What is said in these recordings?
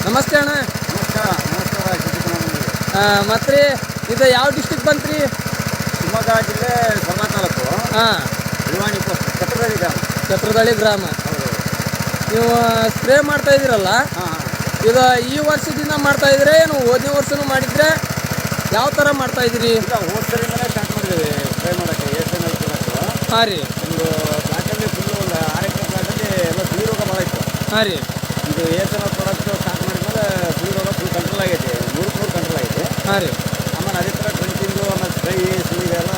ನಮಸ್ತೆ ಅಣ್ಣ. ನಮಸ್ಕಾರ. ಮತ್ತು ರೀ ಇದು ಯಾವ ಡಿಸ್ಟಿಕ್ ಬಂತು ರೀ? ಶಿವಮೊಗ್ಗ ಜಿಲ್ಲೆ ಸ್ವರ್ಣ ತಾಲೂಕು. ಹಾಂ, ಇಳುವಾಣಿ ಪೋಸ್ಟ್ ಛತ್ರದಳ್ಳಿ ಗ್ರಾಮ. ಛತ್ರದಳ್ಳಿ ಗ್ರಾಮ. ನೀವು ಸ್ಪ್ರೇ ಮಾಡ್ತಾ ಇದ್ದೀರಲ್ಲ, ಇದು ಈ ವರ್ಷದಿಂದ ಮಾಡ್ತಾ ಇದ್ರೆ ಏನು ಹೋದನೇ ವರ್ಷನೂ ಮಾಡಿದ್ರೆ ಯಾವ ಥರ ಮಾಡ್ತಾ ಇದ್ದೀರಿ? ಈಗ ಹೋದ ಸರಿಯಿಂದಲೇ ಸ್ಟಾರ್ಟ್ ಮಾಡಿದ್ದೀವಿ ಸ್ಪ್ರೇ ಮಾಡೋಕ್ಕೆ. ಏಷ್ಯನಲ್ಲಿ ಕೊಡೋಕ್ಕೆ ಹಾಂ ರೀ. ಒಂದು ಪ್ಲಾಟಲ್ಲಿ ಫುಲ್ಲು ಒಂದು 6 ಎಕರೆ ಪ್ಲಾಟಲ್ಲಿ ಎಲ್ಲ ಸುಳಿ ರೋಗ ಭಾಳ ಇತ್ತು. ಹಾಂ ರೀ. ಇದು ಏಷ್ಯನಲ್ಲಿ ಪ್ರಾಡಕ್ಟ್ ಸ್ಟಾರ್ಟ್ ಮಾಡಿದ್ಮೇಲೆ ಸುಳಿ ರೋಗ ಫುಲ್ ಕಂಟ್ರೋಲ್ ಆಗೈತೆ, 100% ಕಂಟ್ರೋಲ್ ಆಗೈತೆ. ಹಾಂ ರೀ. ಆಮೇಲೆ ಅದೇ ಥರ ಟ್ರೆಂಚಿಂಗು ಆಮೇಲೆ ಸ್ಪ್ರೈ ಸುಳಿಗೆಲ್ಲ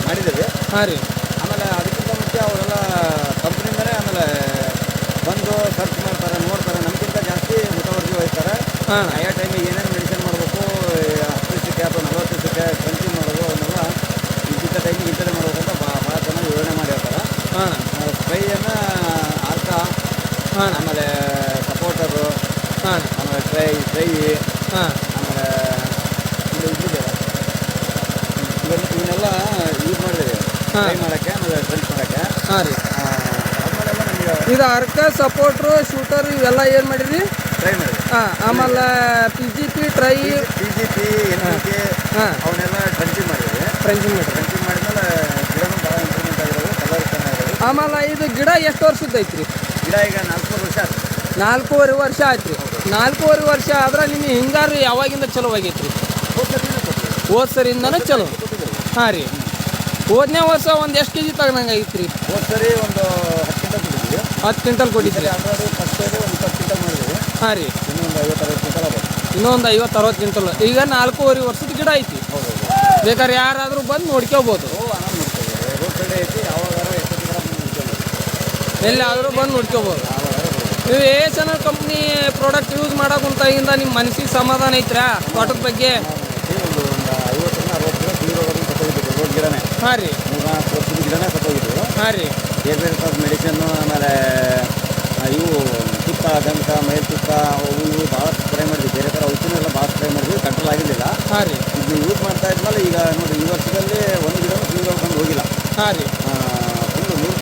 ಮಾಡಿದ್ದೇವೆ. ಹಾಂ ರೀ. ಆಮೇಲೆ ಅದಕ್ಕಿಂತ ಮುಂಚೆ ಅವರೆಲ್ಲ ಕಂಪ್ನಿಯಿಂದಲೇ ಆಮೇಲೆ ಬಂದು ಸರ್ಚ್ ಮಾಡ್ತಾರೆ, ನೋಡ್ತಾರೆ. ನಮಗಿಂತ ಜಾಸ್ತಿ ಮುತುವರ್ಜಿ ವಹಿಸ್ತಾರೆ. ಹಾಂ. ಆಯಾ ಟೈಮಿಗೆ ಏನೇನು ಮೆಡಿಸಿನ್ ಮಾಡಬೇಕು, 10 ದಿವಸಕ್ಕೆ ಅಥವಾ 40 ದಿವಸಕ್ಕೆ ಟ್ರೆಂಚಿಂಗ್ ಮಾಡೋದು, ಅವನ್ನೆಲ್ಲ ಇಂಥ ಟೈಮಿಗೆ ಇಂಥದ್ದೇ ಮಾಡಬೇಕು ಅಂತ ಭಾಳ ಚೆನ್ನಾಗಿ ವಿವರಣೆ ಮಾಡಿರ್ತಾರೆ. ಹಾಂ. ಸ್ಪ್ರೈಯನ್ನು ಆರ್ಕ, ಹಾಂ. ಆಮೇಲೆ ಸಪೋರ್ಟರು, ಹಾಂ. ಆಮೇಲೆ ಸ್ಪ್ರೈ, ಹಾಂ. ಆಮೇಲೆ ಇವನ್ನೆಲ್ಲ ಯೂಸ್ ಮಾಡಿದ್ದೀವಿ ಸ್ಪ್ರೈ ಮಾಡೋಕ್ಕೆ, ಆಮೇಲೆ ಟ್ರೆಂಚ್ ಮಾಡೋಕ್ಕೆ. ಹಾಂ ರೀ. ಆಮೇಲೆಲ್ಲ ನಮಗೆ ಇದು ಅರ್ಕ, ಸಪೋರ್ಟ್ರು, ಶೂಟರ್ ಇವೆಲ್ಲ ಏನು ಮಾಡಿರಿ? ಟ್ರೈ ಮಾಡಿದ್ವಿ. ಹಾಂ. ಆಮೇಲೆ PGP, ಟ್ರೈ, PGP, NPK ಹಾಂ, ಅವನ್ನೆಲ್ಲ ಟ್ರೆಂಚಿಂಗ್ ಮಾಡಿದ್ವಿ. ಟ್ರೆಂಚಿಂಗ್ ಮಾಡಿರಿ. ಟ್ರೆಂಚಿಂಗ್ ಮಾಡಿದ್ಮೇಲೆ ಗಿಡನೂ ಭಾಳ ಇಂಪ್ರೂವ್ಮೆಂಟ್ ಆಗಿರೋದು, ಕಲರ್ ಚೆನ್ನಾಗಿರೋದು. ಆಮೇಲೆ ಇದು ಗಿಡ ಎಷ್ಟು ವರ್ಷದ್ದು ಐತ್ರಿ? ಗಿಡ ಈಗ 4 ವರ್ಷ ಆಯ್ತು. 4.5 ವರ್ಷ ಆಯ್ತು ರೀ. 4.5 ವರ್ಷ ಆದ್ರೆ ನಿಮಗೆ ಹಿಂಗಾರು ಯಾವಾಗಿಂದ ಚಲೋ ಆಗೈತ್ರಿ? ಹೋದ ಸರಿಯಿಂದನೂ ಚಲೋ. ಹಾಂ ರೀ. ಹೋದನೇ ವರ್ಷ ಒಂದು ಎಷ್ಟು ಕೆ ಜಿ ತಗೊಂಡಂಗೆ ಐತ್ರಿ? ಹೋದ ಸರಿ ಒಂದು 10 ಕ್ವಿಂಟಲ್ ಕೊಟ್ಟಿದ್ವಿ. 10 ಕ್ವಿಂಟಲ್ ಕೊಟ್ಟಿದ್ರಿ. ಆಲ್ರೆಡಿ ಫಸ್ಟ್ ಸೈಡ್ ಒಂದು 20 ಕ್ವಿಂಟಲ್ ಮಾಡಿದ್ವಿ. ಹಾಂ ರೀ. ಇನ್ನೊಂದು 50-60 ಕ್ವಿಂಟಲ್ ಆಗುತ್ತೆ. ಇನ್ನೊಂದು 50-60 ಕ್ವಿಂಟಲ್. ಈಗ 4.5 ವರ್ಷದ ಗಿಡ ಐತಿ. ಹೌದು. ಬೇಕಾದ್ರೆ ಯಾರಾದರೂ ಬಂದು ನೋಡ್ಕೋಬೋದು. ಆರಾಮ್ ನೋಡ್ತೀವಿ. ರೋಡ್ ಸೈಡ್ ಐತಿ, ಯಾವಾಗಾರ ಎಷ್ಟೊತ್ತು ಗಿಡ ನೋಡ್ತೀವಿ. ಎಲ್ಲಿಯಾದರೂ ಬಂದು ನೋಡ್ಕೋಬೋದು. ನೀವು ASNL ಕಂಪ್ನಿ ಪ್ರಾಡಕ್ಟ್ ಯೂಸ್ ಮಾಡೋಕುಂತಾಗಿಂದ ನಿಮ್ಮ ಮನಸ್ಸಿಗೆ ಸಮಾಧಾನ ಐತ್ರಾ ತೋಟದ ಬಗ್ಗೆ? ಒಂದು 50-60 ಗಿಡ ಸುಳಿ ರೋಗದಿಂದ ಸತ್ತೋಗಿದ್ದು ರೋಡ್ ಗಿಡನೇ. ಹಾಂ ರೀ. 3-4 ವರ್ಷದ ಗಿಡನೇ ಸತ್ತೋಗಿದ್ದು. ಹಾಂ ರೀ. ಬೇರೆ ಬೇರೆ ಥರದ ಮೆಡಿಸಿನ್ನು, ಆಮೇಲೆ ಇವು ತುತ್ತ, ದಂತ, ಮೈಲ್ ತುತ್ತ, ಇವು ಭಾಳ ಸ್ಪ್ರೇ ಮಾಡಿದ್ವಿ. ಬೇರೆ ಥರ ಔಷಧಿನೆಲ್ಲ ಭಾಳ ಸ್ಪ್ರೇ ಮಾಡಿದ್ವಿ, ಕಂಟ್ರೋಲ್ ಆಗಿರಲಿಲ್ಲ. ಹಾಂ ರೀ. ಇದು ಯೂಸ್ ಮಾಡ್ತಾ ಇದ್ಮೇಲೆ ಈಗ ನೋಡಿ ಈ ವರ್ಷದಲ್ಲಿ ಒಂದು ಗಿಡನೂ ಸುಳಿ ರೋಗ ಬಂದು ಹೋಗಿಲ್ಲ. ಹಾಂ ರೀ.